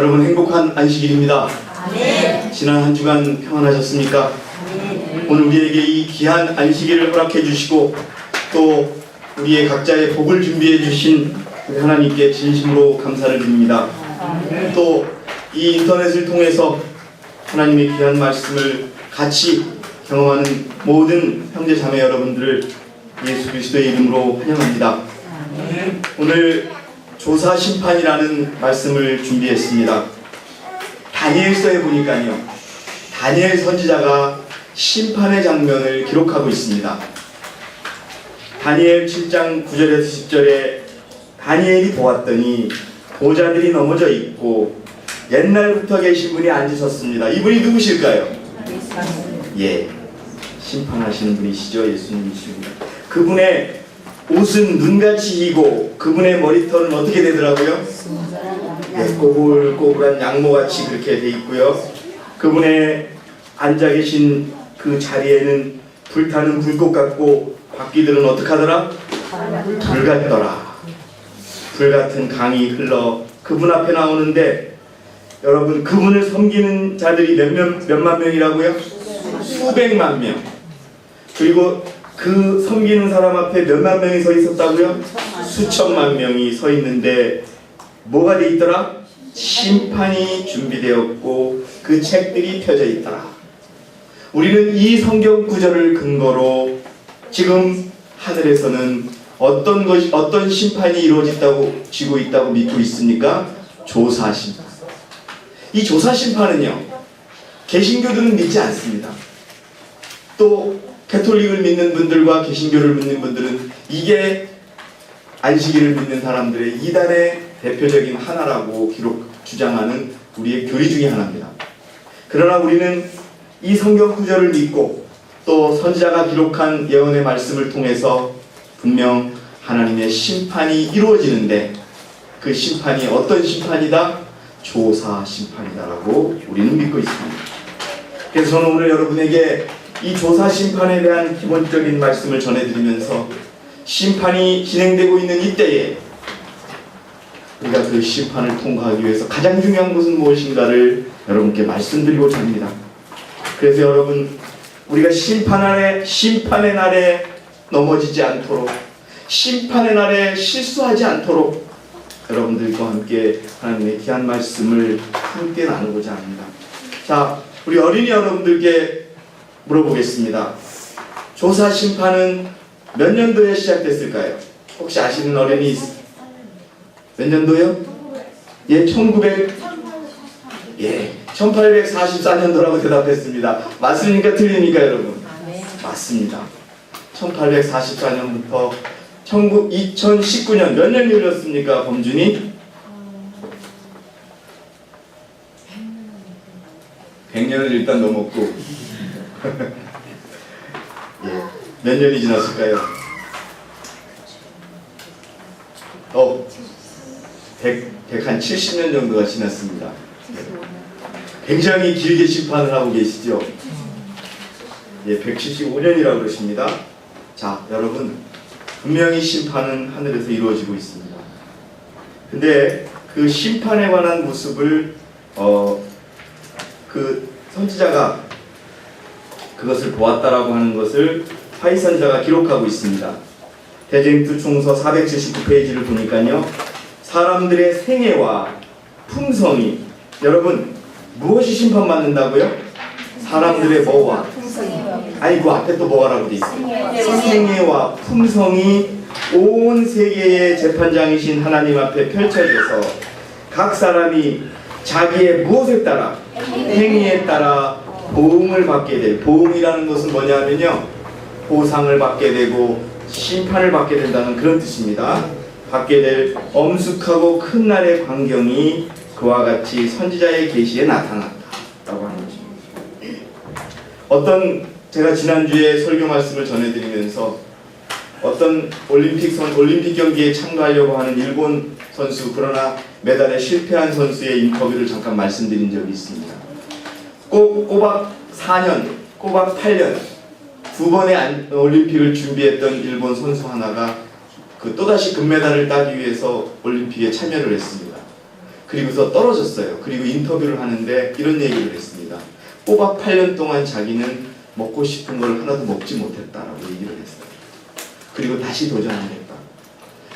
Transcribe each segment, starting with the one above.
여러분 행복한 안식일입니다. 네. 지난 한 주간 평안하셨습니까? 네. 오늘 우리에게 이 귀한 안식일을 허락해 주시고 또 우리의 각자의 복을 준비해 주신 우리 하나님께 진심으로 감사를 드립니다. 또 이 인터넷을 통해서 하나님의 귀한 말씀을 같이 경험하는 모든 형제 자매 여러분들을 예수 그리스도의 이름으로 환영합니다. 오늘 조사 심판이라는 말씀을 준비했습니다. 다니엘서에 보니까요, 다니엘 선지자가 심판의 장면을 기록하고 있습니다. 다니엘 7장 9절에서 10절에 다니엘이 보았더니 보좌들이 넘어져 있고 옛날부터 계신 분이 앉으셨습니다. 이분이 누구실까요? 예, 심판하시는 분이시죠. 예수님이십니다. 그분의 옷은 눈같이 희고 그분의 머리털은 어떻게 되더라고요? 예, 꼬불꼬불한 양모같이 그렇게 돼 있고요. 그분의 앉아 계신 그 자리에는 불타는 불꽃 같고 바퀴들은 어떻게 하더라? 불 같더라. 불 같은 강이 흘러 그분 앞에 나오는데 여러분, 그분을 섬기는 자들이 몇만 명이라고요? 수백만 명. 그리고 그 섬기는 사람 앞에 몇만 명이 서 있었다고요? 수천만 명이 서 있는데 뭐가 돼 있더라? 심판이 준비되었고 그 책들이 펴져 있더라. 우리는 이 성경 구절을 근거로 지금 하늘에서는 어떤 심판이 이루어지고 있다고 믿고 있습니까? 조사 심판. 이 조사 심판은요, 개신교들은 믿지 않습니다. 또 가톨릭을 믿는 분들과 개신교를 믿는 분들은 이게 안식일을 믿는 사람들의 이단의 대표적인 하나라고 주장하는 우리의 교리 중에 하나입니다. 그러나 우리는 이 성경 구절을 믿고 또 선지자가 기록한 예언의 말씀을 통해서 분명 하나님의 심판이 이루어지는데 그 심판이 어떤 심판이다? 조사 심판이다라고 우리는 믿고 있습니다. 그래서 저는 오늘 여러분에게 이 조사 심판에 대한 기본적인 말씀을 전해드리면서 심판이 진행되고 있는 이때에 우리가 그 심판을 통과하기 위해서 가장 중요한 것은 무엇인가를 여러분께 말씀드리고자 합니다. 그래서 여러분, 우리가 심판의 날에 넘어지지 않도록, 심판의 날에 실수하지 않도록 여러분들과 함께 하나님의 귀한 말씀을 함께 나누고자 합니다. 자, 우리 어린이 여러분들께 물어보겠습니다. 조사 심판은 몇 년도에 시작됐을까요? 혹시 아시는 어린이 몇 년도요? 예, 1844년도라고 대답했습니다. 맞습니까? 틀립니까, 여러분? 맞습니다. 1844년부터 2019년 몇 년 열렸습니까, 범준이? 100년을 일단 넘었고 예, 몇 년이 지났을까요? 170년 정도가 지났습니다. 굉장히 길게 심판을 하고 계시죠? 예, 175년이라고 그러십니다. 자, 여러분, 분명히 심판은 하늘에서 이루어지고 있습니다. 근데 그 심판에 관한 모습을 그 선지자가 그것을 보았다라고 하는 것을 하이 선지자가 기록하고 있습니다. 대쟁투 총서 479페이지를 보니까요, 사람들의 생애와 품성이, 여러분, 무엇이 심판받는다고요? 사람들의 뭐와? 아니, 그 앞에 또 뭐가라고 돼 있어요? 생애와 품성이 온 세계의 재판장이신 하나님 앞에 펼쳐져서 각 사람이 자기의 무엇에 따라, 행위에 따라 보응을 받게 될, 보응이라는 것은 뭐냐면요, 보상을 받게 되고 심판을 받게 된다는 그런 뜻입니다. 받게 될 엄숙하고 큰 날의 광경이 그와 같이 선지자의 계시에 나타났다라고 하는 것입니다. 제가 지난주에 설교 말씀을 전해드리면서 어떤 올림픽 경기에 참가하려고 하는 일본 선수, 그러나 메달에 실패한 선수의 인터뷰를 잠깐 말씀드린 적이 있습니다. 꼬박 4년, 꼬박 8년 두 번의 올림픽을 준비했던 일본 선수 하나가 또다시 금메달을 따기 위해서 올림픽에 참여를 했습니다. 그리고서 떨어졌어요. 그리고 인터뷰를 하는데 이런 얘기를 했습니다. 꼬박 8년 동안 자기는 먹고 싶은 걸 하나도 먹지 못했다라고 얘기를 했어요. 그리고 다시 도전하겠다.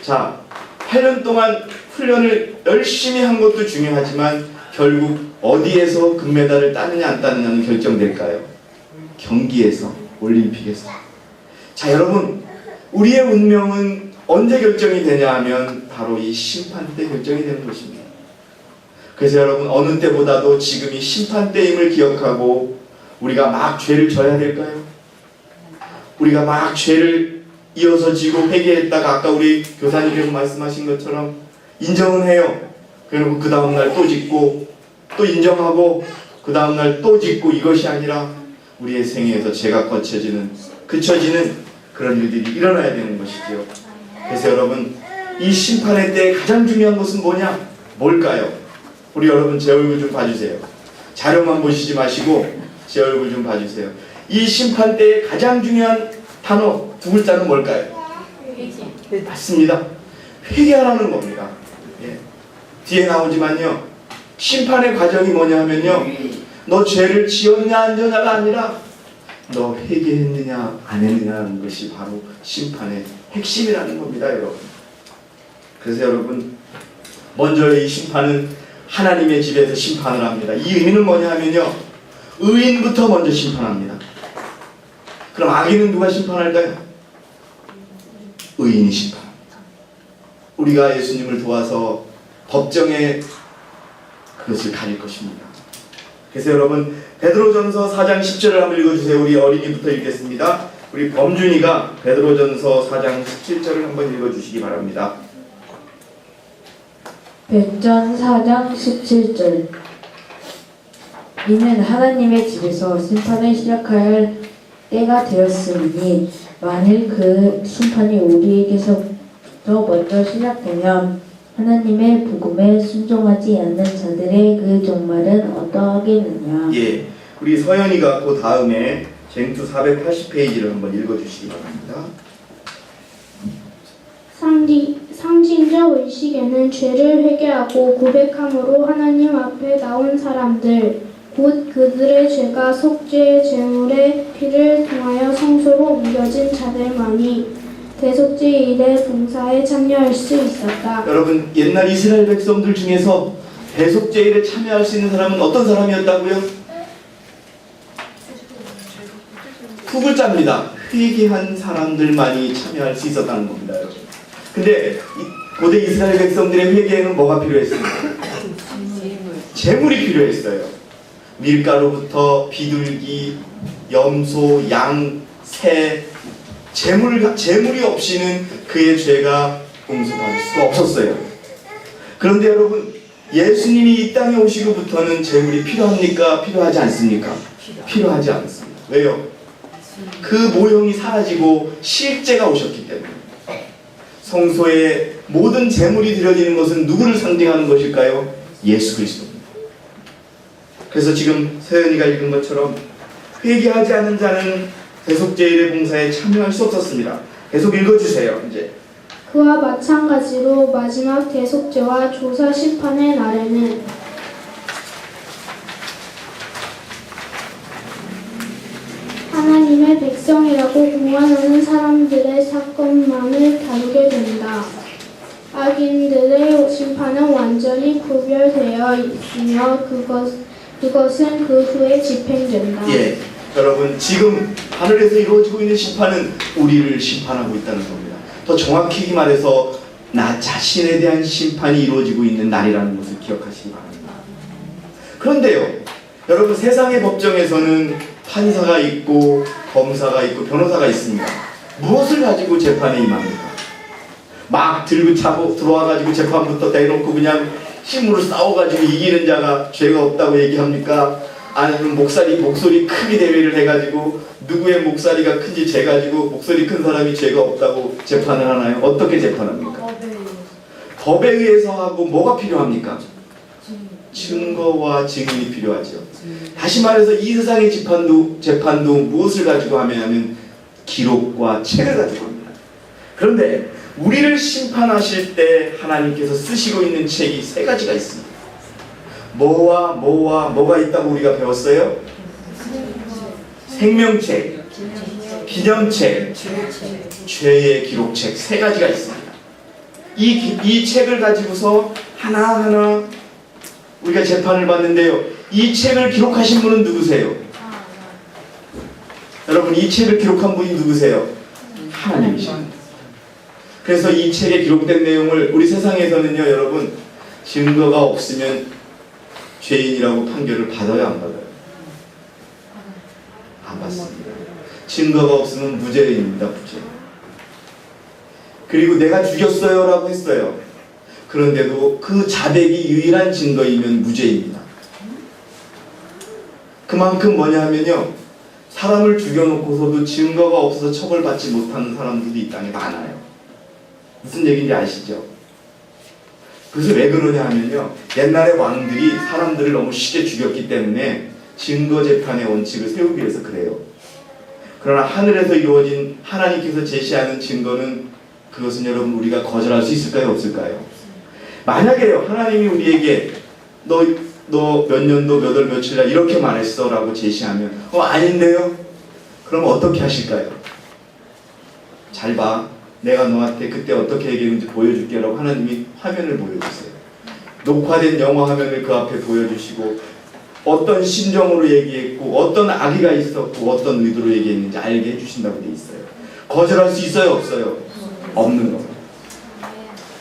자, 8년 동안 훈련을 열심히 한 것도 중요하지만 결국 어디에서 금메달을 따느냐 안 따느냐는 결정될까요? 경기에서, 올림픽에서. 자, 여러분, 우리의 운명은 언제 결정이 되냐 하면 바로 이 심판 때 결정이 되는 것입니다. 그래서 여러분, 어느 때보다도 지금이 심판 때임을 기억하고 우리가 막 죄를 져야 될까요? 우리가 막 죄를 이어서 지고 회개했다가 아까 우리 교사님께서 말씀하신 것처럼 인정은 해요. 그리고 그 다음날 또 짓고 또 인정하고 그 다음날 또 짓고, 이것이 아니라 우리의 생애에서 죄가 그쳐지는 그런 일들이 일어나야 되는 것이죠. 그래서 여러분, 이 심판의 때 가장 중요한 것은 뭐냐? 뭘까요? 우리 여러분 제 얼굴 좀 봐주세요. 자료만 보시지 마시고 제 얼굴 좀 봐주세요. 이 심판 때의 가장 중요한 단어 두 글자는 뭘까요? 맞습니다. 회개하라는 겁니다. 예. 뒤에 나오지만요, 심판의 과정이 뭐냐 하면요, 너 죄를 지었냐 안 지었냐가 아니라 너 회개했느냐 안 했느냐는 것이 바로 심판의 핵심이라는 겁니다, 여러분. 그래서 여러분, 먼저 이 심판은 하나님의 집에서 심판을 합니다. 이 의미는 뭐냐 하면요, 의인부터 먼저 심판합니다. 그럼 악인은 누가 심판할까요? 의인이 심판합니다. 우리가 예수님을 도와서 법정에 그것을 가릴 것입니다. 그래서 여러분, 베드로전서 4장 10절을 한번 읽어주세요. 우리 어린이부터 읽겠습니다. 우리 범준이가 베드로전서 4장 17절을 한번 읽어주시기 바랍니다. 백전 4장 17절. 이는 하나님의 집에서 심판을 시작할 때가 되었으니 만일 그 심판이 우리에게서부터 먼저 시작되면 하나님의 복음에 순종하지 않는 자들의 그 종말은 어떠하겠느냐. 예, 우리 서연이가 그 다음에 쟁투 480페이지를 한번 읽어주시기 바랍니다. 상징적 의식에는 죄를 회개하고 고백함으로 하나님 앞에 나온 사람들, 곧 그들의 죄가 속죄의 제물의 피를 통하여 성소로 옮겨진 자들만이 대속죄 일의 봉사에 참여할 수 있었다. 여러분, 옛날 이스라엘 백성들 중에서 대속죄 일에 참여할 수 있는 사람은 어떤 사람이었다고요? 두 글자입니다. 회개한 사람들만이 참여할 수 있었다는 겁니다, 여러분. 근데 고대 이스라엘 백성들의 회개에는 뭐가 필요했습니까? 제물이 필요했어요. 밀가루부터 비둘기, 염소, 양, 새, 제물이 없이는 그의 죄가 용서받을 수가 없었어요. 그런데 여러분, 예수님이 이 땅에 오시고부터는 제물이 필요합니까? 필요하지 않습니까? 필요하지 않습니다. 왜요? 그 모형이 사라지고 실제가 오셨기 때문에. 성소에 모든 제물이 드려지는 것은 누구를 상징하는 것일까요? 예수 그리스도입니다. 그래서 지금 서연이가 읽은 것처럼 회개하지 않은 자는 대속죄일의 봉사에 참여할 수 없었습니다. 계속 읽어주세요. 이제 그와 마찬가지로 마지막 대속죄와 조사 심판의 날에는 하나님의 백성이라고 공언하는 사람들의 사건만을 다루게 된다. 악인들의 심판은 완전히 구별되어 있으며 그것은 그 후에 집행된다. 예, 여러분, 지금 하늘에서 이루어지고 있는 심판은 우리를 심판하고 있다는 겁니다. 더 정확히 말해서 나 자신에 대한 심판이 이루어지고 있는 날이라는 것을 기억하시기 바랍니다. 그런데요, 여러분, 세상의 법정에서는 판사가 있고 검사가 있고 변호사가 있습니다. 무엇을 가지고 재판에 임합니까? 막 들고 차고 들어와가지고 재판부터 대놓고 그냥 힘으로 싸워가지고 이기는 자가 죄가 없다고 얘기합니까? 아니면 목소리 크기 대회를 해가지고 누구의 목소리가 큰지 재가지고 목소리 큰 사람이 죄가 없다고 재판을 하나요? 어떻게 재판합니까? 법에 의해서 하고 뭐가 필요합니까? 증거와 증인이 필요하죠. 다시 말해서 이 세상의 재판도 무엇을 가지고 하면 기록과 책을 가지고 합니다. 그런데 우리를 심판하실 때 하나님께서 쓰시고 있는 책이 세 가지가 있습니다. 뭐가 있다고 우리가 배웠어요? 생명책, 기념책, 죄의 기록책 세 가지가 있습니다. 이 책을 가지고서 하나하나 우리가 재판을 받는데요. 이 책을 기록하신 분은 누구세요? 여러분, 이 책을 기록한 분이 누구세요? 하나님이십니다. 그래서 이 책에 기록된 내용을 우리 세상에서는요, 여러분, 증거가 없으면 죄인이라고 판결을 받아요, 안 받아요? 안 받습니다. 증거가 없으면 무죄인입니다, 무죄. 그리고 내가 죽였어요 라고 했어요. 그런데도 그 자백이 유일한 증거이면 무죄입니다. 그만큼 뭐냐 하면요, 사람을 죽여놓고서도 증거가 없어서 처벌받지 못하는 사람들도 이 땅에 많아요. 무슨 얘기인지 아시죠? 그래서 왜 그러냐 하면요, 옛날에 왕들이 사람들을 너무 쉽게 죽였기 때문에 증거재판의 원칙을 세우기 위해서 그래요. 그러나 하늘에서 이루어진 하나님께서 제시하는 증거는, 그것은 여러분 우리가 거절할 수 있을까요, 없을까요? 만약에요, 하나님이 우리에게 너 몇 년도 몇 월 며칠 날 이렇게 말했어 라고 제시하면 아닌데요? 그럼 어떻게 하실까요? 잘 봐, 내가 너한테 그때 어떻게 얘기했는지 보여줄게 라고 하나님이 화면을 보여주세요. 녹화된 영화 화면을 그 앞에 보여주시고 어떤 심정으로 얘기했고 어떤 악의가 있었고 어떤 의도로 얘기했는지 알게 해주신다고 돼 있어요. 거절할 수 있어요, 없어요? 없는 겁니다.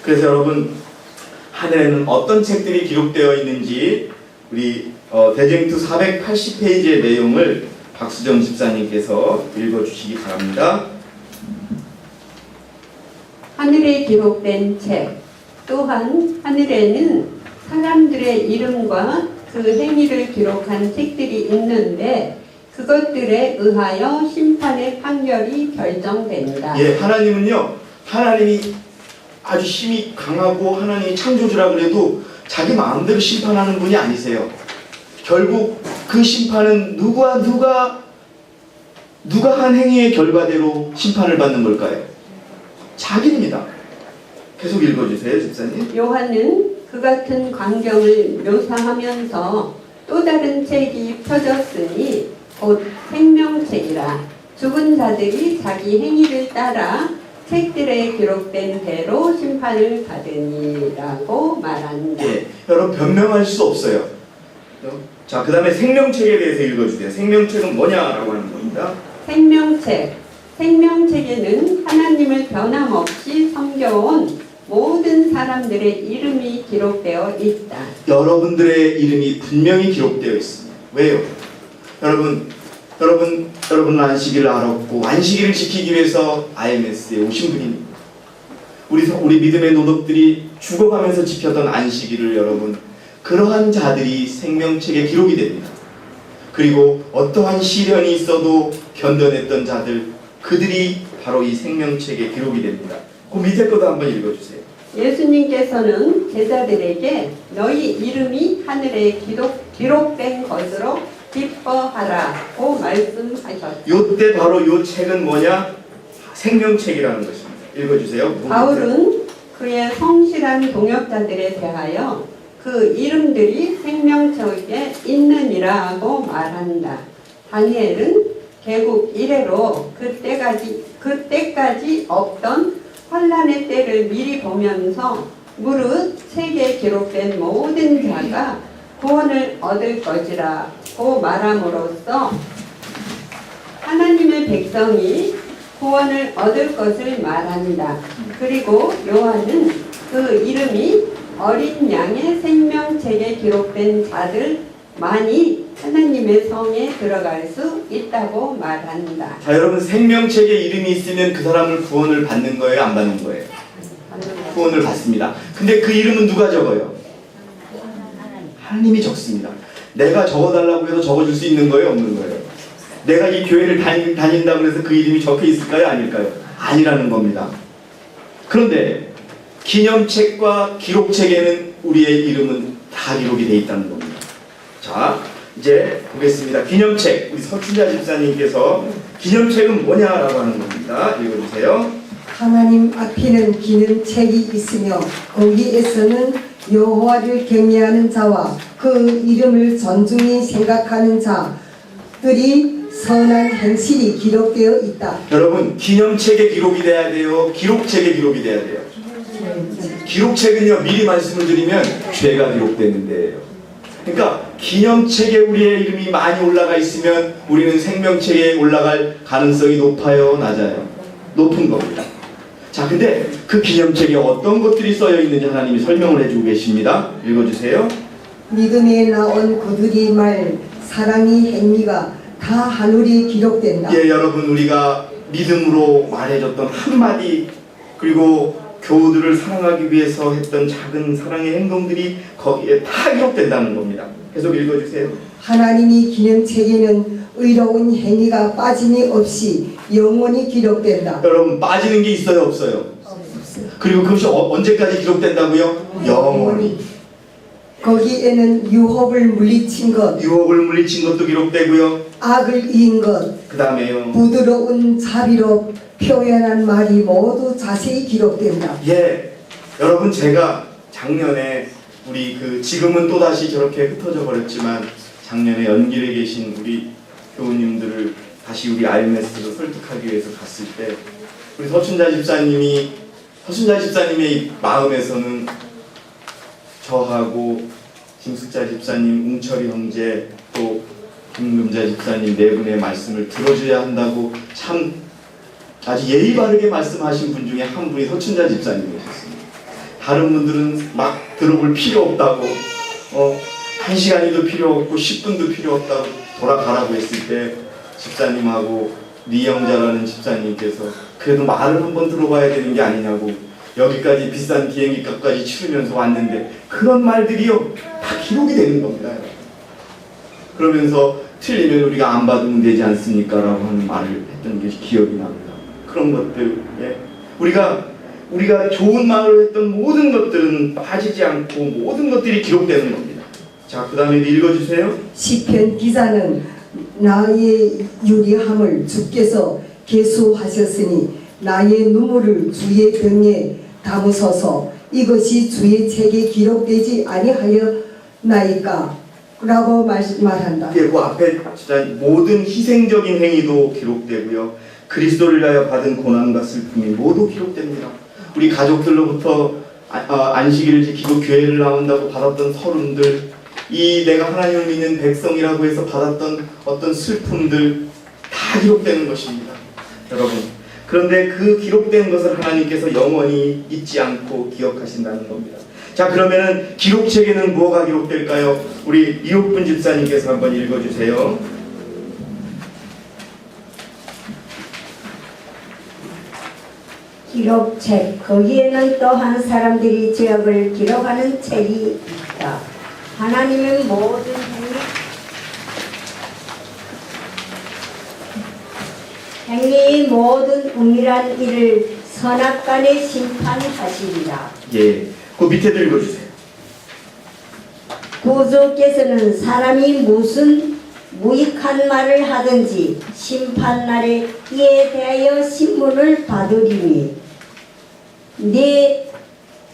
그래서 여러분, 하늘에는 어떤 책들이 기록되어 있는지 우리 대쟁투 480페이지의 내용을 박수정 집사님께서 읽어주시기 바랍니다. 하늘에 기록된 책, 또한 하늘에는 사람들의 이름과 그 행위를 기록한 책들이 있는데 그것들에 의하여 심판의 판결이 결정된다. 예, 하나님은요, 하나님이 아주 힘이 강하고 하나님이 창조주라 그래도 자기 마음대로 심판하는 분이 아니세요. 결국 그 심판은 누가 한 행위의 결과대로 심판을 받는 걸까요? 자기입니다. 계속 읽어주세요, 집사님. 요한은 그 같은 광경을 묘사하면서 또 다른 책이 펴졌으니 곧 생명책이라 죽은 자들이 자기 행위를 따라 책들에 기록된 대로 심판을 받으니라고 말한다. 예, 여러분 변명할 수 없어요. 자, 그 다음에 생명책에 대해서 읽어주세요. 생명책은 뭐냐라고 하는 겁니다. 생명책. 생명책에는 하나님을 변함없이 섬겨온 모든 사람들의 이름이 기록되어 있다. 여러분들의 이름이 분명히 기록되어 있습니다. 왜요? 여러분은 안식일을 알았고 안식일을 지키기 위해서 IMS에 오신 분입니다. 우리 믿음의 노덕들이 죽어가면서 지켰던 안식일을 여러분, 그러한 자들이 생명책에 기록이 됩니다. 그리고 어떠한 시련이 있어도 견뎌냈던 자들, 그들이 바로 이 생명책에 기록이 됩니다. 그 밑에 것도 한번 읽어주세요. 예수님께서는 제자들에게 너희 이름이 하늘에 기록된 것으로 기뻐하라고 말씀하셨다. 요때 바로 요 책은 뭐냐? 생명책이라는 것입니다. 읽어주세요. 바울은 그의 성실한 동역자들에 대하여 그 이름들이 생명책에 있느니라고 말한다. 다니엘은 개국 이래로 그때까지 없던 환란의 때를 미리 보면서 무릇 책에 기록된 모든 자가 구원을 얻을 것이라고 말함으로써 하나님의 백성이 구원을 얻을 것을 말한다. 그리고 요한은 그 이름이 어린 양의 생명책에 기록된 자들만이 하나님의 성에 들어갈 수 있다고 말한다. 자, 여러분, 생명책에 이름이 있으면 그 사람을 구원을 받는 거예요, 안 받는 거예요? 구원을 받습니다. 근데 그 이름은 누가 적어요? 하나님이 적습니다. 내가 적어달라고 해서 적어줄 수 있는 거예요, 없는 거예요? 내가 이 교회를 다닌다고 해서 그 이름이 적혀 있을까요, 아닐까요? 아니라는 겁니다. 그런데 기념책과 기록책에는 우리의 이름은 다 기록이 되어 있다는 겁니다. 자, 이제 보겠습니다. 기념책, 우리 서춘자 집사님께서 기념책은 뭐냐라고 하는 겁니다. 읽어주세요. 하나님 앞에는 기념책이 있으며 거기에서는 여호와를 경외하는 자와 그 이름을 존중히 생각하는 자들이 선한 행실이 기록되어 있다. 여러분, 기념책에 기록이 돼야 돼요? 기록책에 기록이 돼야 돼요? 기록책은요, 미리 말씀을 드리면 죄가 기록되는 데예요. 그러니까 기념책에 우리의 이름이 많이 올라가 있으면 우리는 생명책에 올라갈 가능성이 높아요, 낮아요? 높은 겁니다. 자, 근데 그 기념책에 어떤 것들이 써여 있는지 하나님이 설명을 해주고 계십니다. 읽어주세요. 믿음에 나온 그들이 말 사랑의 행위가 다 하늘에 기록된다. 예, 여러분, 우리가 믿음으로 말해줬던 한마디, 그리고 교우들을 사랑하기 위해서 했던 작은 사랑의 행동들이 거기에 다 기록된다는 겁니다. 계속 읽어주세요. 하나님이 기념책에는 의로운 행위가 빠짐이 없이 영원히 기록된다. 여러분, 빠지는 게 있어요, 없어요? 그리고 그것이 언제까지 기록된다고요? 영원히. 거기에는 유혹을 물리친 것, 유혹을 물리친 것도 기록되고요. 악을 이긴 것, 그 다음에요. 부드러운 자비로 표현한 말이 모두 자세히 기록된다. 예, 여러분, 제가 작년에 지금은 또다시 저렇게 흩어져 버렸지만 작년에 연길에 계신 우리 교우님들을 다시 우리 RMS로 설득하기 위해서 갔을 때 우리 서춘자 집사님의 마음에서는 저하고 김숙자 집사님, 웅철이 형제, 또 김금자 집사님 네 분의 말씀을 들어줘야 한다고 참 아주 예의 바르게 말씀하신 분 중에 한 분이 서춘자 집사님이셨습니다. 다른 분들은 막 들어볼 필요 없다고 1시간이도 필요 없고 10분도 필요 없다고 돌아가라고 했을 때 집사님하고 리영자라는 집사님께서 그래도 말을 한번 들어봐야 되는 게 아니냐고, 여기까지 비싼 비행기 값까지 치르면서 왔는데 그런 말들이요 다 기록이 되는 겁니다. 그러면서 틀리면 우리가 안 받으면 되지 않습니까? 라고 하는 말을 했던 게 기억이 납니다. 그런 것들, 우리가 좋은 마음으로 했던 모든 것들은 빠지지 않고 모든 것들이 기록되는 겁니다. 자, 그 다음에 읽어주세요. 시편 기자는 나의 유리함을 주께서 계수하셨으니 나의 눈물을 주의 등에 담으소서. 이것이 주의 책에 기록되지 아니하였나이까? 라고 말한다. 예, 그 앞에 진짜 모든 희생적인 행위도 기록되고요. 그리스도를 위하여 받은 고난과 슬픔이 모두 기록됩니다. 우리 가족들로부터 안식일을 지키고 교회를 나온다고 받았던 서름들, 내가 하나님을 믿는 백성이라고 해서 받았던 어떤 슬픔들 다 기록되는 것입니다. 여러분, 그런데 그 기록된 것을 하나님께서 영원히 잊지 않고 기억하신다는 겁니다. 자, 그러면은 기록책에는 뭐가 기록될까요? 우리 이옥분 집사님께서 한번 읽어주세요. 기록책, 거기에는 또한 사람들이 죄악을 기록하는 책이 있다. 하나님은 모든 행위의 모든 은밀한 일을 선악간에 심판하시리라. 예, 그 밑에도 읽어주세요. 구주께서는 사람이 무슨 무익한 말을 하든지 심판날에 이에 대하여 신문을 받으리니 네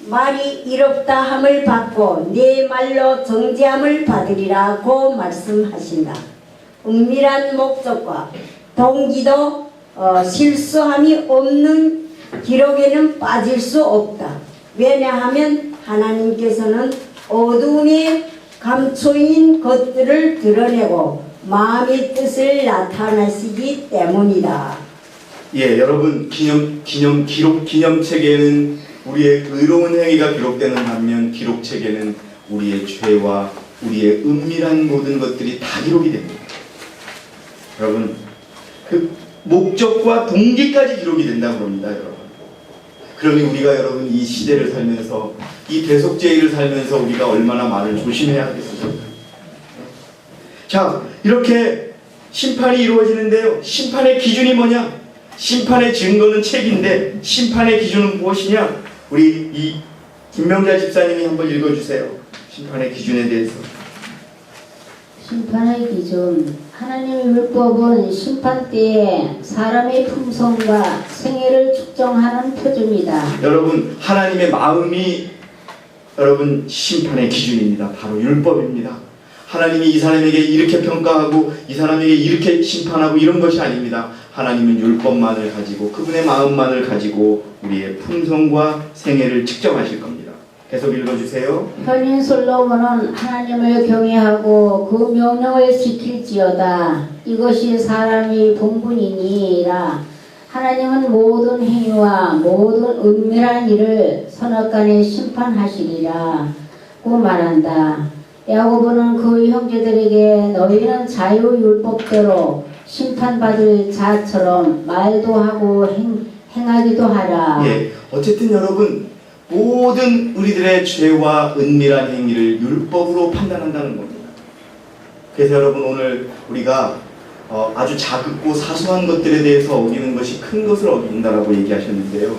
말이 이롭다 함을 받고 네 말로 정죄함을 받으리라고 말씀하신다. 은밀한 목적과 동기도 실수함이 없는 기록에는 빠질 수 없다. 왜냐하면 하나님께서는 어두움에 감춰인 것들을 드러내고 마음의 뜻을 나타내시기 때문이다. 예, 여러분, 기념책에는 우리의 의로운 행위가 기록되는 반면 기록책에는 우리의 죄와 우리의 은밀한 모든 것들이 다 기록이 됩니다. 여러분, 그 목적과 동기까지 기록이 된다고 합니다. 여러분, 그러니 우리가 여러분 이 시대를 살면서 이 대속죄를 살면서 우리가 얼마나 말을 조심해야 하겠습니까? 자, 이렇게 심판이 이루어지는데요, 심판의 기준이 뭐냐? 심판의 증거는 책인데 심판의 기준은 무엇이냐? 우리 이 김명자 집사님이 한번 읽어주세요. 심판의 기준에 대해서. 심판의 기준. 하나님의 율법은 심판 때에 사람의 품성과 생애를 측정하는 표준이다. 여러분, 하나님의 마음이 여러분 심판의 기준입니다. 바로 율법입니다. 하나님이 이 사람에게 이렇게 평가하고 이 사람에게 이렇게 심판하고 이런 것이 아닙니다. 하나님은 율법만을 가지고 그분의 마음만을 가지고 우리의 품성과 생애를 측정하실 겁니다. 계속 읽어주세요. 현인 솔로몬은 하나님을 경외하고 그 명령을 지킬지어다. 이것이 사람의 본분이니라. 하나님은 모든 행위와 모든 은밀한 일을 선악간에 심판하시리라 고 말한다. 야고보는 그 형제들에게 너희는 자유율법대로 심판받을 자처럼 말도 하고 행하기도 하라. 예, 어쨌든 여러분 모든 우리들의 죄와 은밀한 행위를 율법으로 판단한다는 겁니다. 그래서 여러분 오늘 우리가 아주 작고 사소한 것들에 대해서 어기는 것이 큰 것을 어긴다라고 얘기하셨는데요.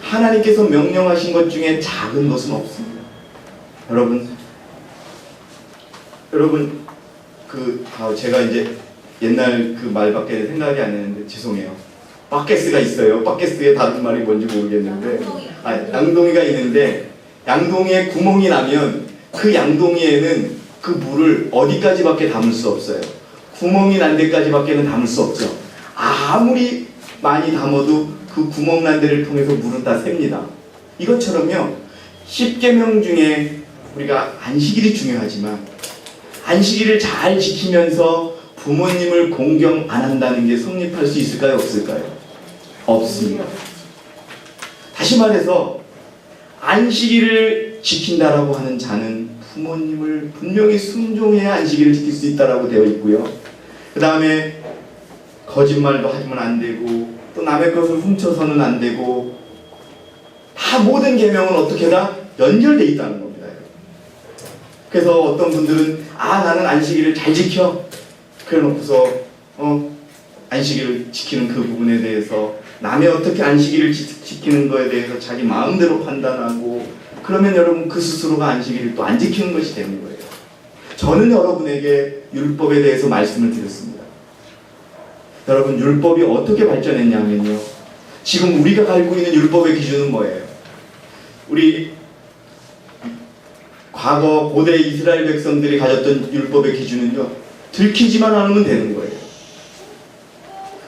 하나님께서 명령하신 것 중에 작은 것은 없습니다. 여러분 제가 이제 옛날 그 말밖에 생각이 안 나는데 죄송해요. 바게스가 있어요. 바게스의 다른 말이 뭔지 모르겠는데 양동이가 있는데 양동이에 구멍이 나면 그 양동이에는 그 물을 어디까지밖에 담을 수 없어요. 구멍이 난 데까지밖에는 담을 수 없죠. 아무리 많이 담아도 그 구멍 난 데를 통해서 물은 다 셉니다. 이것처럼요. 10계명 중에 우리가 안식일이 중요하지만 안식일을 잘 지키면서 부모님을 공경 안 한다는 게 성립할 수 있을까요? 없을까요? 없습니다. 다시 말해서 안식일을 지킨다라고 하는 자는 부모님을 분명히 순종해야 안식일을 지킬 수 있다라고 되어 있고요. 그 다음에 거짓말도 하면 안 되고 또 남의 것을 훔쳐서는 안 되고 다 모든 계명은 어떻게 다 연결되어 있다는 겁니다. 그래서 어떤 분들은 나는 안식일을 잘 지켜 그래 놓고서 안식일을 지키는 그 부분에 대해서 남의 어떻게 안식일을 지키는 거에 대해서 자기 마음대로 판단하고 그러면 여러분 그 스스로가 안식일을 또 안 지키는 것이 되는 거예요. 저는 여러분에게 율법에 대해서 말씀을 드렸습니다. 여러분 율법이 어떻게 발전했냐면요. 지금 우리가 가지고 있는 율법의 기준은 뭐예요? 우리 과거 고대 이스라엘 백성들이 가졌던 율법의 기준은요. 들키지만 않으면 되는 거예요.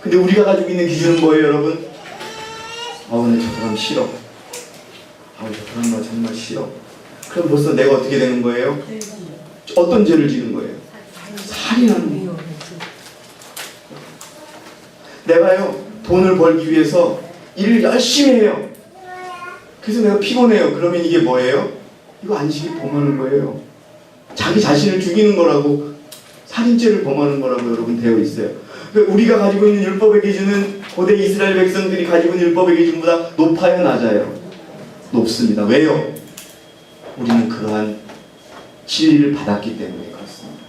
근데 우리가 가지고 있는 기준은 뭐예요, 여러분? 근데 저 사람 싫어. 저 사람 나 정말 싫어. 그럼 벌써 내가 어떻게 되는 거예요? 어떤 죄를 지는 거예요? 살인하는 거예요. 내가요, 돈을 벌기 위해서 일을 열심히 해요. 그래서 내가 피곤해요. 그러면 이게 뭐예요? 이거 안식일 범하는 거예요. 자기 자신을 죽이는 거라고, 살인죄를 범하는 거라고 여러분 되어 있어요. 그러니까 우리가 가지고 있는 율법의 기준은 고대 이스라엘 백성들이 가지고 있는 율법의 기준보다 높아요, 낮아요? 높습니다. 왜요? 우리는 그러한 진리를 받았기 때문에 그렇습니다.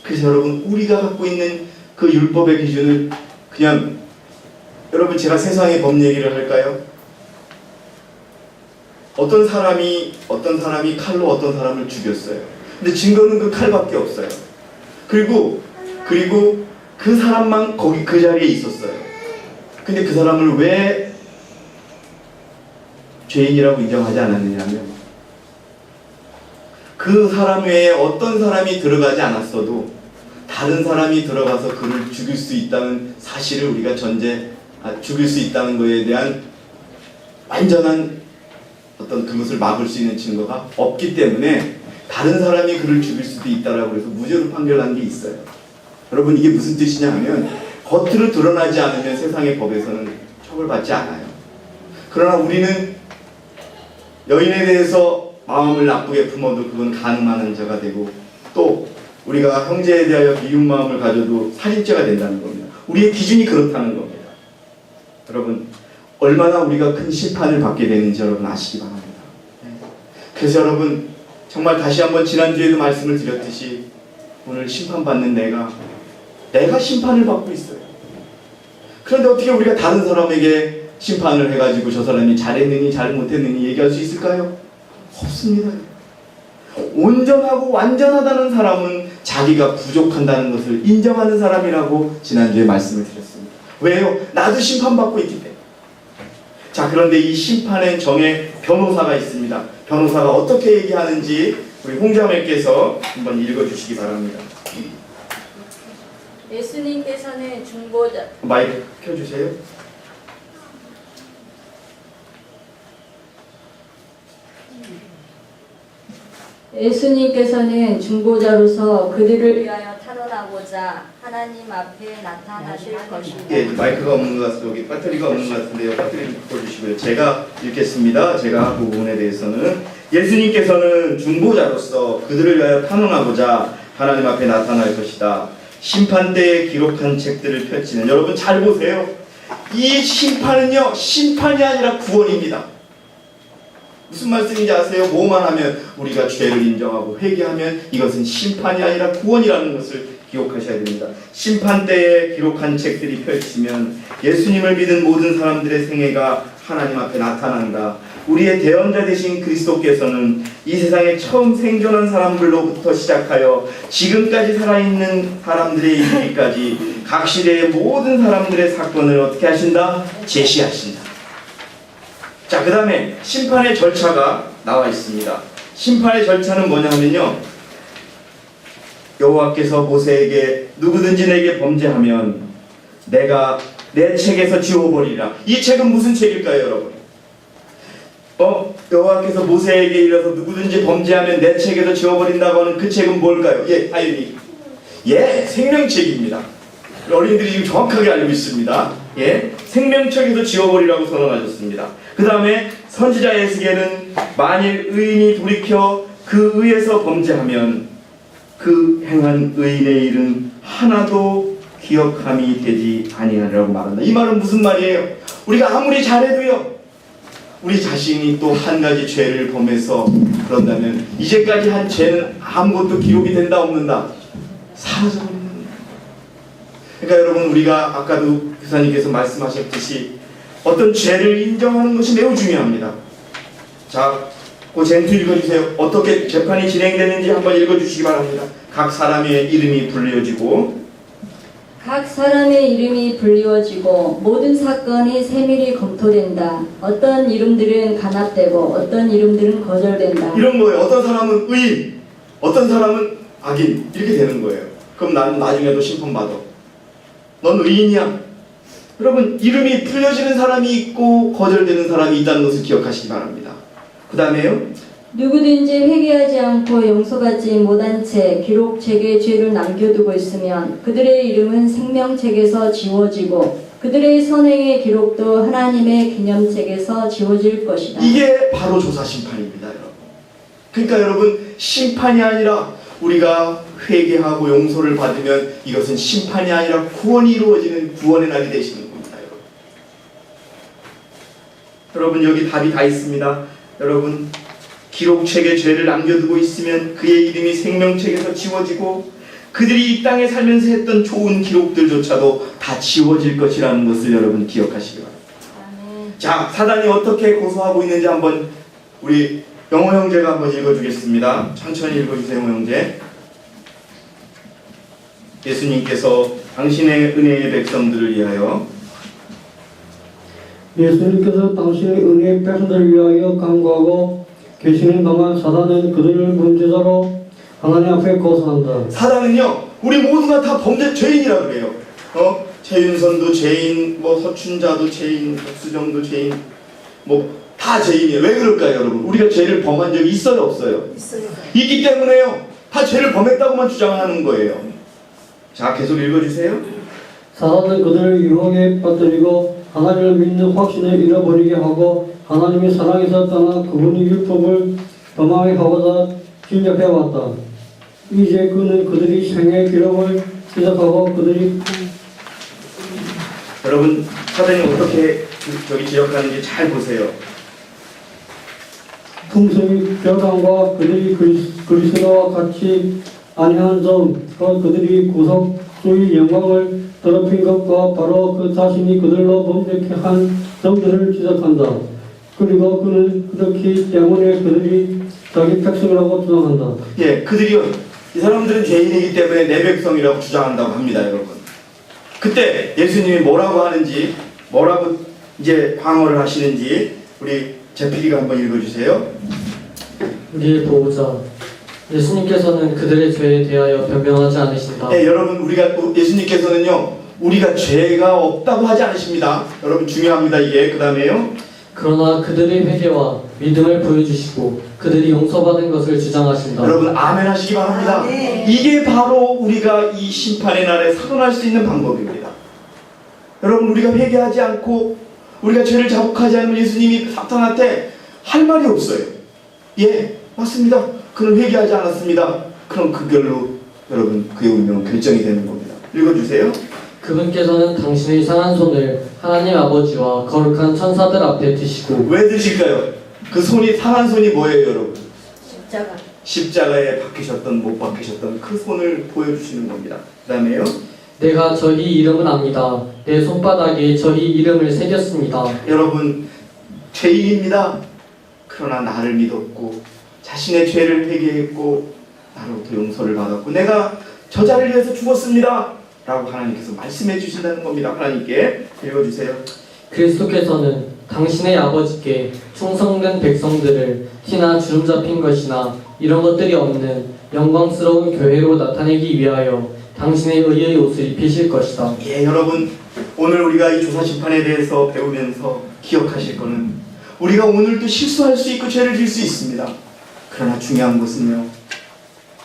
그래서 여러분 우리가 갖고 있는 그 율법의 기준을 그냥 여러분 제가 세상의 법 얘기를 할까요? 어떤 사람이 칼로 어떤 사람을 죽였어요. 근데 증거는 그 칼밖에 없어요. 그리고 그 사람만 거기 그 자리에 있었어요. 근데 그 사람을 왜 죄인이라고 인정하지 않았느냐면 그 사람 외에 어떤 사람이 들어가지 않았어도 다른 사람이 들어가서 그를 죽일 수 있다는 사실을 우리가 죽일 수 있다는 것에 대한 완전한 어떤 그것을 막을 수 있는 증거가 없기 때문에 다른 사람이 그를 죽일 수도 있다라고 해서 무죄로 판결한 게 있어요. 여러분 이게 무슨 뜻이냐 하면 겉으로 드러나지 않으면 세상의 법에서는 처벌받지 않아요. 그러나 우리는 여인에 대해서 마음을 나쁘게 품어도 그건 간음하는 자가 되고 또 우리가 형제에 대하여 미운 마음을 가져도 살인죄가 된다는 겁니다. 우리의 기준이 그렇다는 겁니다. 여러분 얼마나 우리가 큰 심판을 받게 되는지 여러분 아시기 바랍니다. 그래서 여러분 정말 다시 한번 지난주에도 말씀을 드렸듯이 오늘 심판받는 내가 심판을 받고 있어요. 그런데 어떻게 우리가 다른 사람에게 심판을 해가지고 저 사람이 잘했느니 잘못했느니 얘기할 수 있을까요? 없습니다. 온전하고 완전하다는 사람은 자기가 부족한다는 것을 인정하는 사람이라고 지난주에 말씀을 드렸습니다. 왜요? 나도 심판받고 있기 때문에. 자, 그런데 이 심판의 정에 변호사가 있습니다. 변호사가 어떻게 얘기하는지 우리 홍자매께서 한번 읽어주시기 바랍니다. 예수님께서는 중보자 마이크 켜주세요. 예수님께서는 중보자로서 그들을 위하여 탄원하고자 하나님 앞에 나타나실 것이다. 예, 마이크가 없는 것 같습니다. 여기 배터리가 없는 것 같은데요. 배터리 바꿔주시고요. 제가 읽겠습니다. 제가 그 부분에 대해서는 예수님께서는 중보자로서 그들을 위하여 탄원하고자 하나님 앞에 나타날 것이다. 심판 때에 기록한 책들을 펼치는, 여러분 잘 보세요. 이 심판은요, 심판이 아니라 구원입니다. 무슨 말씀인지 아세요? 뭐만 하면 우리가 죄를 인정하고 회개하면 이것은 심판이 아니라 구원이라는 것을 기억하셔야 됩니다. 심판 때에 기록한 책들이 펼치면 예수님을 믿은 모든 사람들의 생애가 하나님 앞에 나타난다. 우리의 대언자 되신 그리스도께서는 이 세상에 처음 생존한 사람들로부터 시작하여 지금까지 살아있는 사람들의 이르기까지 각 시대의 모든 사람들의 사건을 어떻게 하신다? 제시하신다. 자, 그 다음에 심판의 절차가 나와 있습니다. 심판의 절차는 뭐냐 하면요, 여호와께서 모세에게 누구든지 내게 범죄하면 내가 내 책에서 지워버리리라. 이 책은 무슨 책일까요, 여러분? 여호와께서 모세에게 이르러서 누구든지 범죄하면 내 책에서 지워버린다고 하는 그 책은 뭘까요? 예, 하윤이. 예, 생명책입니다. 어린이들이 지금 정확하게 알고 있습니다. 예, 생명책에서 지워버리라고 선언하셨습니다. 그 다음에 선지자 에스겔은 만일 의인이 돌이켜 그 의에서 범죄하면 그 행한 의인의 일은 하나도 기억함이 되지 아니하리라고 말한다. 이 말은 무슨 말이에요? 우리가 아무리 잘해도요, 우리 자신이 또 한 가지 죄를 범해서 그런다면 이제까지 한 죄는 아무것도 기록이 된다 없는다? 사라져버린다. 그러니까 여러분, 우리가 아까도 교사님께서 말씀하셨듯이 어떤 죄를 인정하는 것이 매우 중요합니다. 자, 그 젠투 읽어주세요. 어떻게 재판이 진행되는지 한번 읽어주시기 바랍니다. 각 사람의 이름이 불려지고 각 사람의 이름이 불리워지고 모든 사건이 세밀히 검토된다. 어떤 이름들은 간합되고 어떤 이름들은 거절된다. 이런 거예요. 어떤 사람은 의인, 어떤 사람은 악인, 이렇게 되는 거예요. 그럼 나는 나중에도 심판받아. 넌 의인이야. 여러분, 이름이 풀려지는 사람이 있고 거절되는 사람이 있다는 것을 기억하시기 바랍니다. 그 다음에요, 누구든지 회개하지 않고 용서받지 못한 채 기록책에 죄를 남겨두고 있으면 그들의 이름은 생명책에서 지워지고 그들의 선행의 기록도 하나님의 기념책에서 지워질 것이다. 이게 바로 조사심판입니다, 여러분. 그러니까 여러분, 심판이 아니라 우리가 회개하고 용서를 받으면 이것은 심판이 아니라 구원이 이루어지는 구원의 날이 되시는 겁니다, 여러분. 여러분, 여기 답이 다 있습니다. 여러분, 기록책에 죄를 남겨두고 있으면 그의 이름이 생명책에서 지워지고 그들이 이 땅에 살면서 했던 좋은 기록들조차도 다 지워질 것이라는 것을 여러분 기억하시기 바랍니다. 자, 사단이 어떻게 고소하고 있는지 한번 우리 영호 형제가 한번 읽어주겠습니다. 천천히 읽어주세요, 영호 형제. 예수님께서 당신의 은혜의 백성들을 위하여 예수님께서 당신의 은혜의 백성들을 위하여 간구하고 계시는 동안 사단은 그들을 범죄자로 하나님 앞에 고소한다. 사단은요, 우리 모두가 다 범죄 죄인이라 그래요. 최윤선도 죄인, 서춘자도 죄인, 박수정도 죄인, 다 죄인이에요. 왜 그럴까요, 여러분? 우리가 죄를 범한 적이 있어요, 없어요? 있어요. 있기 때문에요. 다 죄를 범했다고만 주장하는 거예요. 자, 계속 읽어주세요. 사단은 그들을 유혹에 빠뜨리고 하나님을 믿는 확신을 잃어버리게 하고 하나님의 사랑에서 떠나 그분의 율법을 범하게 하고자 진작해왔다. 이제 그는 그들이 생애의 기록을 시작하고 그들이 여러분, 사단이 어떻게 저기 지적하는지 잘 보세요. 풍성이 벼랑과 그들이 그리스도와 같이 아니한 점, 그들이 구속주의 영광을 더럽힌 것과 바로 그 자신이 그들로 범죄케 한 점들을 지적한다. 그리고 그는 그렇기 때문에 그들이 자기 백성이라고 주장한다. 예, 그들이요, 이 사람들은 죄인이기 때문에 내 백성이라고 주장한다고 합니다, 여러분. 그때 예수님이 뭐라고 하는지, 뭐라고 이제 방어를 하시는지 우리 제피디가 한번 읽어주세요. 우리의 보호자 예수님께서는 그들의 죄에 대하여 변명하지 않으신다. 네, 여러분 예수님께서는요 우리가 죄가 없다고 하지 않으십니다. 여러분 중요합니다 이게. 그 다음에요. 그러나 그들의 회개와 믿음을 보여주시고 그들이 용서받은 것을 주장하신다. 여러분 아멘 하시기 바랍니다. 이게 바로 우리가 이 심판의 날에 살아날 수 있는 방법입니다. 여러분 우리가 회개하지 않고 우리가 죄를 자복하지 않으면 예수님이 사탄한테 할 말이 없어요. 예, 맞습니다. 그는 회개하지 않았습니다. 그럼 그걸로 여러분 그의 운명은 결정이 되는 겁니다. 읽어주세요. 그분께서는 당신의 상한 손을 하나님 아버지와 거룩한 천사들 앞에 드시고. 왜 드실까요? 그 손이 상한 손이 뭐예요, 여러분? 십자가. 십자가에 박히셨던 못 박히셨던 그 손을 보여주시는 겁니다. 그 다음에요. 내가 저희 이름은 압니다. 내 손바닥에 저희 이름을 새겼습니다. 여러분 죄인입니다. 그러나 나를 믿었고 자신의 죄를 회개했고 나로부터 용서를 받았고 내가 저자를 위해서 죽었습니다 라고 하나님께서 말씀해 주신다는 겁니다. 하나님께 읽어주세요. 그리스도께서는 당신의 아버지께 충성된 백성들을 티나 주름 잡힌 것이나 이런 것들이 없는 영광스러운 교회로 나타내기 위하여 당신의 의의 옷을 입히실 것이다. 예, 여러분 오늘 우리가 이 조사심판에 대해서 배우면서 기억하실 거는 우리가 오늘도 실수할 수 있고 죄를 질 수 있습니다. 그러나 중요한 것은요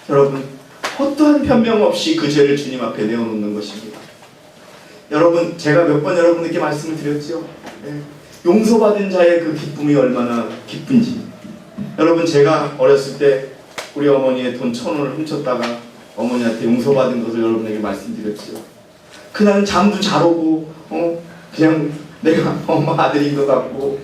여러분 어떠한 변명 없이 그 죄를 주님 앞에 내어놓는 것입니다. 여러분 제가 몇 번 여러분에게 말씀을 드렸죠. 예, 용서받은 자의 그 기쁨이 얼마나 기쁜지. 여러분 제가 어렸을 때 우리 어머니의 돈 1,000원을 훔쳤다가 어머니한테 용서받은 것을 여러분에게 말씀드렸죠. 그날은 잠도 잘 오고 그냥 내가 엄마 아들인 것 같고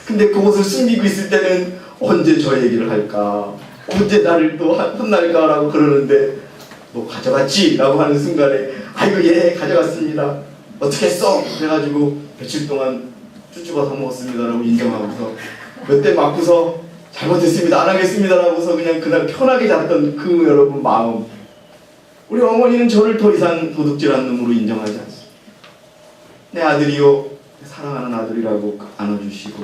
근데 그것을 숨기고 있을 때는 언제 저 얘기를 할까 언제 나를 또 혼날까라고 그러는데 너 가져갔지? 라고 하는 순간에 아이고 예 가져갔습니다. 어떻게 했어? 그래가지고 며칠 동안 쭈쭈가 사 먹었습니다 라고 인정하고서 몇 대 맞고서 잘못했습니다 안 하겠습니다 라고서 그냥 그날 편하게 잤던 그 여러분 마음. 우리 어머니는 저를 더 이상 도둑질한 놈으로 인정하지 않습니다. 내 아들이요 사랑하는 아들이라고 안아주시고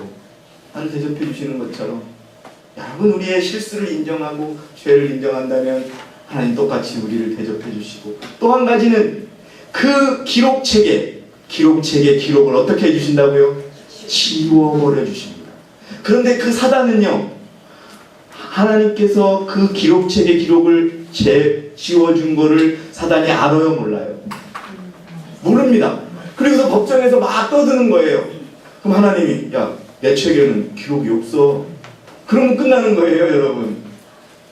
나를 대접해 주시는 것처럼 여러분 우리의 실수를 인정하고 죄를 인정한다면 하나님 똑같이 우리를 대접해 주시고 또 한 가지는 그 기록책에 기록을 어떻게 해주신다고요? 지워버려 주십니다. 그런데 그 사단은요 하나님께서 그 기록책의 기록을 지워준 거를 사단이 알아요 몰라요? 모릅니다. 그래서 법정에서 막 떠드는 거예요. 그럼 하나님이 야 내 책에는 기록이 없어. 그러면 끝나는 거예요 여러분.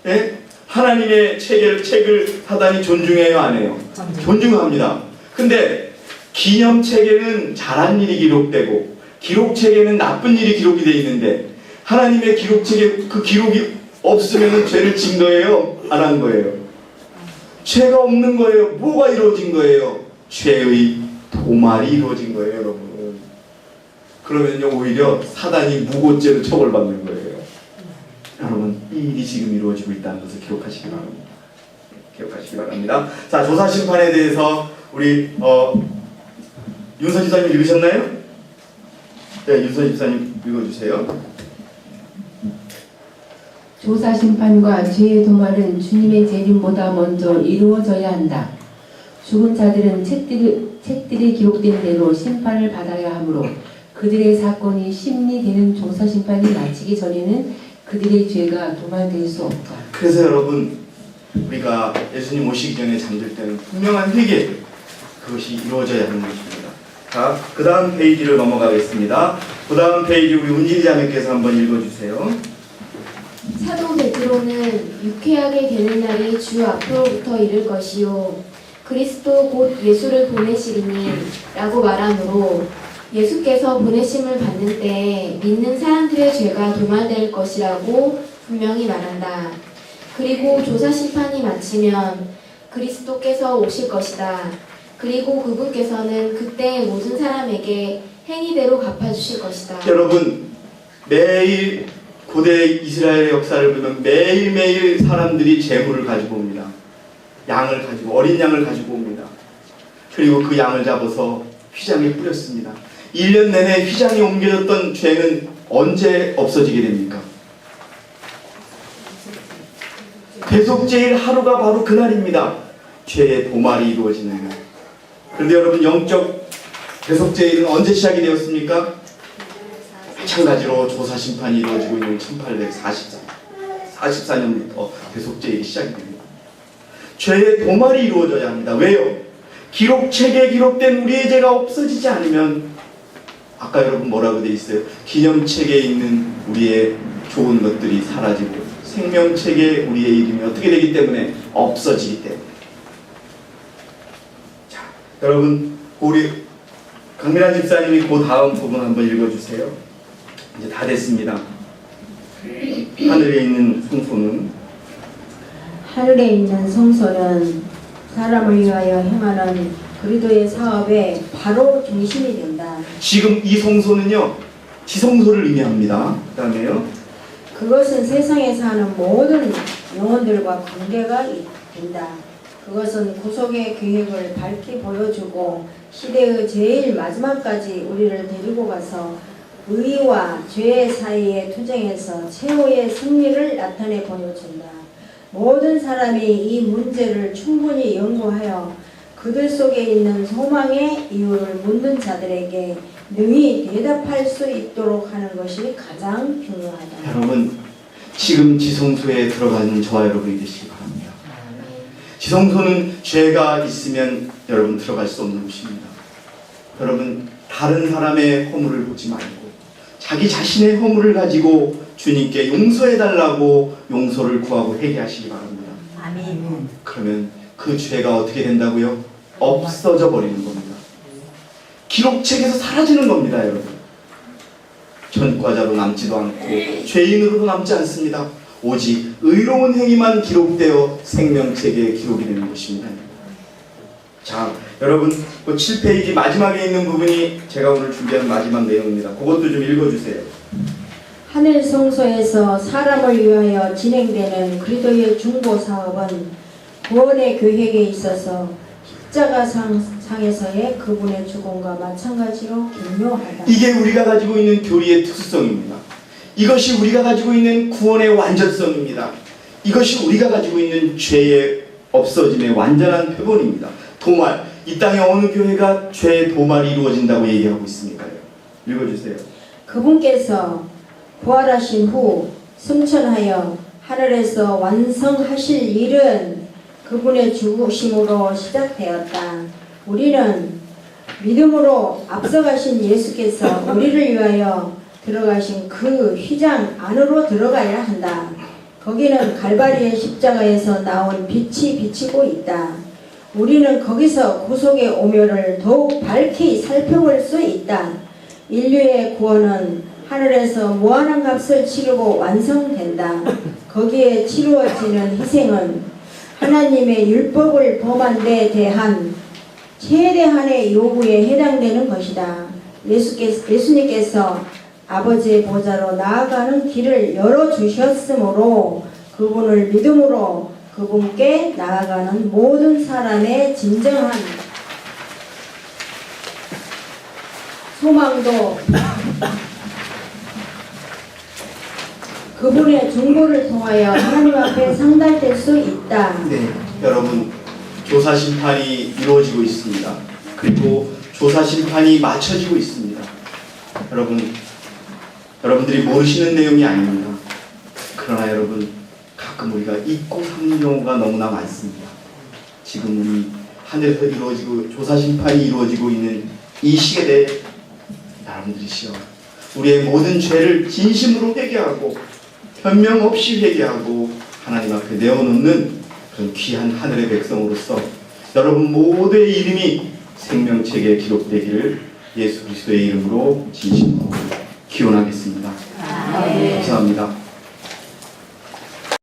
예? 하나님의 책을 사단이 존중해요 안 해요? 존중합니다. 근데 기념책에는 잘한 일이 기록되고 기록책에는 나쁜 일이 기록이 되어 있는데 하나님의 기록책에 그 기록이 없으면 죄를 진 거예요? 안 한 거예요? 죄가 없는 거예요. 뭐가 이루어진 거예요? 죄의 도말이 이루어진 거예요 여러분. 그러면요 오히려 사단이 무고죄로 처벌받는 거예요. 여러분 이 일이 지금 이루어지고 있다는 것을 기억하시기 바랍니다. 기억하시기 바랍니다. 자 조사심판에 대해서 우리 윤서 집사님 읽으셨나요? 네 윤서 집사님 읽어주세요. 조사심판과 죄의 도말은 주님의 재림보다 먼저 이루어져야 한다. 죽은 자들은 책들이 기록된 대로 심판을 받아야 하므로 그들의 사건이 심리되는 조사심판이 마치기 전에는 그들의 죄가 도말될 수 없다. 그래서 여러분 우리가 예수님 오시기 전에 잠들 때는 분명한 회개 그것이 이루어져야 하는 것입니다. 자, 그 다음 페이지를 넘어가겠습니다. 그 다음 페이지 우리 운진이 자매께서 한번 읽어주세요. 사도 베드로는 유쾌하게 되는 날이 주 앞으로부터 이를 것이요 그리스도 곧 예수를 보내시리니 라고 말하므로 예수께서 보내심을 받는 때에 믿는 사람들의 죄가 도말될 것이라고 분명히 말한다. 그리고 조사심판이 마치면 그리스도께서 오실 것이다. 그리고 그분께서는 그때 모든 사람에게 행위대로 갚아주실 것이다. 여러분 매일 고대 이스라엘의 역사를 보면 매일매일 사람들이 제물을 가지고 옵니다. 양을 가지고, 어린 양을 가지고 옵니다. 그리고 그 양을 잡아서 휘장에 뿌렸습니다. 1년 내내 휘장에 옮겨졌던 죄는 언제 없어지게 됩니까? 대속제일 하루가 바로 그날입니다. 죄의 도말이 이루어지는 날. 그런데 여러분, 영적 대속제일은 언제 시작이 되었습니까? 마찬가지로 조사심판이 이루어지고 있는 1844년부터 대속제일이 시작이 됩니다. 죄의 도말이 이루어져야 합니다. 왜요? 기록책에 기록된 우리의 죄가 없어지지 않으면, 아까 여러분 뭐라고 돼 있어요? 기념책에 있는 우리의 좋은 것들이 사라지고 생명책에 우리의 이름이 어떻게 되기 때문에? 없어지기 때문에. 자, 여러분, 우리 강민아 집사님이 그 다음 부분 한번 읽어주세요. 이제 다 됐습니다. 하늘에 있는 성소는, 하늘에 있는 성소는 사람을 위하여 행하는 그리스도의 사업의 바로 중심이 된다. 지금 이 성소는요, 지성소를 의미합니다. 그 다음에요, 그것은 세상에 사는 모든 영혼들과 관계가 된다. 그것은 구속의 계획을 밝히 보여주고 시대의 제일 마지막까지 우리를 데리고 가서 의와 죄 사이의 투쟁에서 최후의 승리를 나타내 보여준다. 모든 사람이 이 문제를 충분히 연구하여 그들 속에 있는 소망의 이유를 묻는 자들에게 능히 대답할 수 있도록 하는 것이 가장 중요하다. 여러분, 지금 지성소에 들어가는 저와 여러분이 되시기 바랍니다. 지성소는 죄가 있으면 여러분 들어갈 수 없는 곳입니다. 여러분, 다른 사람의 허물을 보지 말고 자기 자신의 허물을 가지고 주님께 용서해달라고 용서를 구하고 회개하시기 바랍니다. 아멘. 그러면 그 죄가 어떻게 된다고요? 없어져 버리는 겁니다. 기록책에서 사라지는 겁니다, 여러분. 전과자로 남지도 않고 죄인으로도 남지 않습니다. 오직 의로운 행위만 기록되어 생명책에 기록이 되는 것입니다. 자, 여러분, 그 7페이지 마지막에 있는 부분이 제가 오늘 준비한 마지막 내용입니다. 그것도 좀 읽어주세요. 하늘 성소에서 사람을 위하여 진행되는 그리스도의 중보 사업은 구원의 계획에 있어서 십자가상에서의 그분의 죽음과 마찬가지로 기묘하다. 이게 우리가 가지고 있는 교리의 특수성입니다. 이것이 우리가 가지고 있는 구원의 완전성입니다. 이것이 우리가 가지고 있는 죄의 없어짐의 완전한 표본입니다. 도말, 이 땅에 어느 교회가 죄의 도말이 이루어진다고 얘기하고 있습니까요? 읽어주세요. 그분께서 부활하신 후 승천하여 하늘에서 완성하실 일은 그분의 죽으심으로 시작되었다. 우리는 믿음으로 앞서가신 예수께서 우리를 위하여 들어가신 그 휘장 안으로 들어가야 한다. 거기는 갈바리의 십자가에서 나온 빛이 비치고 있다. 우리는 거기서 구속의 오묘를 더욱 밝히 살펴볼 수 있다. 인류의 구원은 하늘에서 무한한 값을 치르고 완성된다. 거기에 치루어지는 희생은 하나님의 율법을 범한 데 대한 최대한의 요구에 해당되는 것이다. 예수님께서 아버지의 보좌로 나아가는 길을 열어주셨으므로 그분을 믿음으로 그분께 나아가는 모든 사람의 진정한 소망도 그분의 중보를 통하여 하나님 앞에 상달될 수 있다. 네, 여러분, 조사심판이 이루어지고 있습니다. 그리고 조사심판이 맞춰지고 있습니다. 여러분들이 모르시는 내용이 아닙니다. 그러나 여러분, 가끔 우리가 잊고 사는 경우가 너무나 많습니다. 지금 우리 하늘에서 이루어지고 조사심판이 이루어지고 있는 이 시대에 여러분들이시여, 우리의 모든 죄를 진심으로 회개하고 변명 없이 회개하고 하나님 앞에 내어놓는 그런 귀한 하늘의 백성으로서 여러분 모두의 이름이 생명책에 기록되기를 예수 그리스도의 이름으로 진심으로 기원하겠습니다. 감사합니다.